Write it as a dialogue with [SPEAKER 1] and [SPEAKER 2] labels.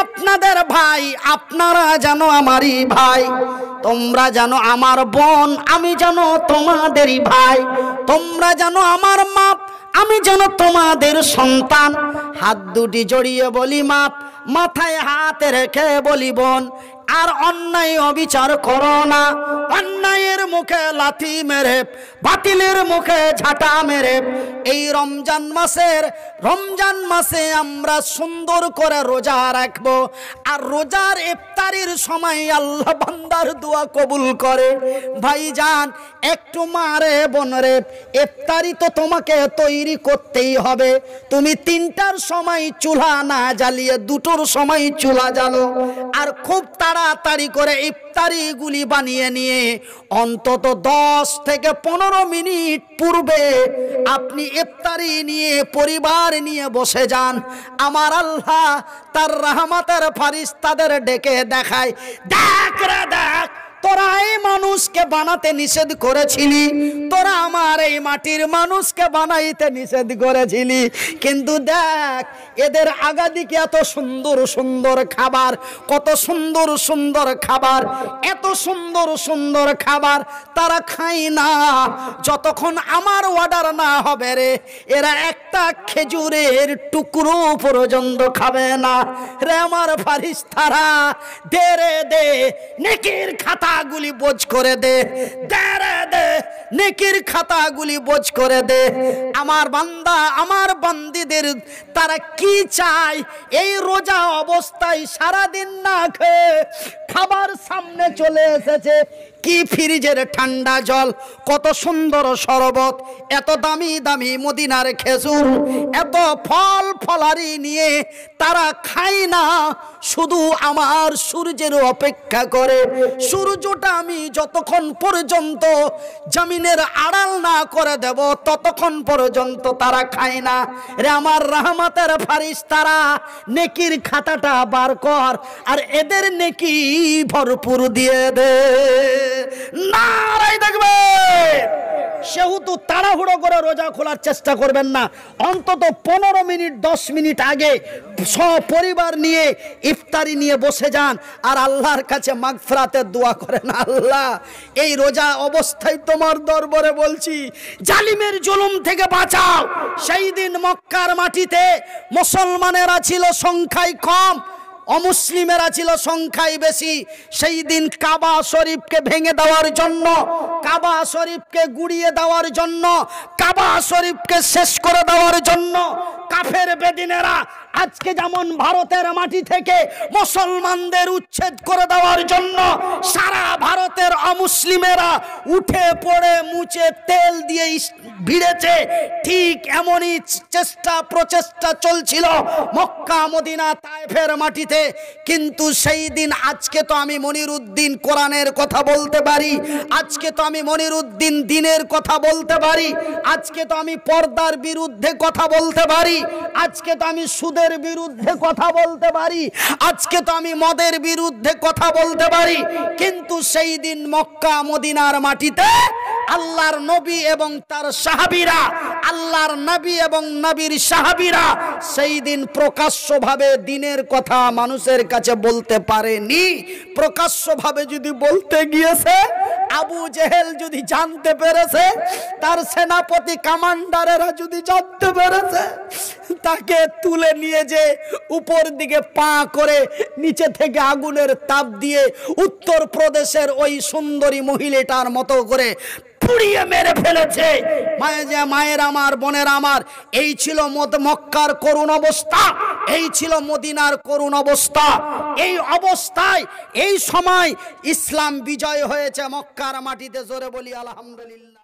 [SPEAKER 1] আপনাদের ভাই, আপনারা জানো আমারই ভাই, তোমরা জানো আমার বোন, আমি জানো তোমাদেরই ভাই, তোমরা জানো আমার মা, আমি যেন তোমাদের সন্তান। হাত দুটি জড়িয়ে বলি মাপ, মাথায় হাত রেখে বলি বোন। আর অন্যায় অবিচার করো না, অন্যায়ের মুখে লাথি মেরে, বাতিলের মুখে ঝাঁটা মেরে এই রমজান মাসে আমরা সুন্দর করে রোজা রাখবো। আর রোজার ইফতারির সময় আল্লাহ বান্দার দোয়া কবুল করে। ভাইজান একটু মারে বোন রে, ইফতারি তো তোমাকে তৈরি করতেই হবে। তুমি 3টার সময় চুলা না জ্বালিয়ে 2টোর সময় চুলা জ্বালো। আর খুব তাড়াতাড়ি করে ইফতারি গুলি বানিয়ে নিয়ে অন্তত 10 থেকে 15 মিনিট পূর্বে আপনি ইফতারি নিয়ে পরিবার নিয়ে বসে যান। আমার আল্লাহ তার রহমতের ফারিস্তাদের ডেকে দেখায়, দেখ রে দেখ, তোরা এই মানুষকে বানাতে নিষেধ করেছিলি, তোরা আমার এই মাটির মানুষকে বানাইতে নিষেধ করেছিলি, কিন্তু দেখ এদের আগাদিকে এত সুন্দর সুন্দর খাবার, কত সুন্দর সুন্দর খাবার, এত সুন্দর সুন্দর খাবার তারা খায় না যতক্ষণ আমার অর্ডার না হবে রে। এরা একটা খেজুরের টুকরো পর্যন্ত খাবে না রে। আমার ফারিস্তারা দে রে দে, নেকির খাতাগুলি বোঝ করে দে, দে রে দে, নেকির খাতাগুলি বোঝ করে দে। আমার বান্দা আমার বান্দিদের তারা কি চায়? এই রোজা অবস্থায় সারাদিন না খেয়ে খাবার সামনে চলে এসেছে, কি ফ্রিজের ঠান্ডা জল, কত সুন্দর শরবত, এত দামি দামি মদিনার খেজুর, এত ফল ফলারি নিয়ে তারা খায় না, শুধু আমার সূর্যের অপেক্ষা করে। সূর্যটা আমি যতক্ষণ পর্যন্ত জমিনের আড়াল না করে দেব ততক্ষণ পর্যন্ত তারা খায় না রে। আমার রহমতের ফারিস্তারা নেকির খাতাটা বার কর, আর এদের নেকি ভরপুর দিয়ে দে। নারাই দেখবে। সেহেতু তাড়াহুড়ো করে রোজা খোলার চেষ্টা করবেন না, অন্তত 15 মিনিট 10 মিনিট আগে সপরিবার নিয়ে ইফতারি নিয়ে বসে যান আর আল্লাহর কাছে মাগফিরাতের দোয়া করেন। আল্লাহ এই রোজা অবস্থায় তোমার দরবারে বলছি, জালিমের জুলুম থেকে বাঁচাও। সেই দিন মক্কার মাটিতে মুসলমানেরা ছিল সংখ্যায় কম, অমুসলিমেরা ছিল সংখ্যায় বেশি। সেই দিন কাবা শরীফকে ভেঙে দেওয়ার জন্য, কাবা শরীফকে গুড়িয়ে দেওয়ার জন্য, কাবা শরীফকে শেষ করে দেওয়ার জন্য কাফের বেদিনেরা আজকে যেমন ভারতের মাটি থেকে মুসলমানদের উচ্ছেদ করে দেওয়ার জন্য সারা ভারতের অমুসলিমেরা উঠে পড়ে মুছে তেল দিয়ে ভিড়েছে, ঠিক এমনই চেষ্টা প্রচেষ্টা চলছিল মক্কা মদিনা তায়েফের মাটিতে। কিন্তু সেই দিন আজকে তো আমি মনিরউদ্দিন কোরআনের কথা বলতে পারি, আজকে তো আমি মনিরউদ্দিন দ্বীনের কথা বলতে পারি, আজকে তো আমি পর্দার বিরুদ্ধে কথা বলতে পারি, আজকে তো আমি সুদের বিরুদ্ধে কথা বলতে পারি, আজকে তো আমি মদের বিরুদ্ধে কথা বলতে পারি। কিন্তু সেই দিন মক্কা মদিনার মাটিতে আল্লাহর নবী এবং তার সাহাবীরা, আল্লাহর নবী এবং নবীর সাহাবীরা সেই দিন প্রকাশ্যভাবে দ্বীনের কথা মানুষের কাছে বলতে পারেনি। প্রকাশ্যভাবে যদি বলতে গিয়েছে, আবু জেহেল যদি জানতে পেরেছে, তার সেনাপতি কমান্ডারেরা যদি জানতে পেরেছে, তাকে তুলে নিয়ে যে উপর দিকে পা করে নিচে থেকে আগুনের তাপ দিয়ে উত্তর প্রদেশের ওই সুন্দরী মহিলাটার মতো করে পুড়িয়ে মেরে ফেলেছে। মায়ের আমার, বোনের আমার, এই ছিল মক্কার করুণ অবস্থা, এই ছিল মদিনার করুণ অবস্থা। এই অবস্থায় এই সময় ইসলাম বিজয় হয়েছে মক্কার মাটিতে। জোরে বলি আলহামদুলিল্লাহ।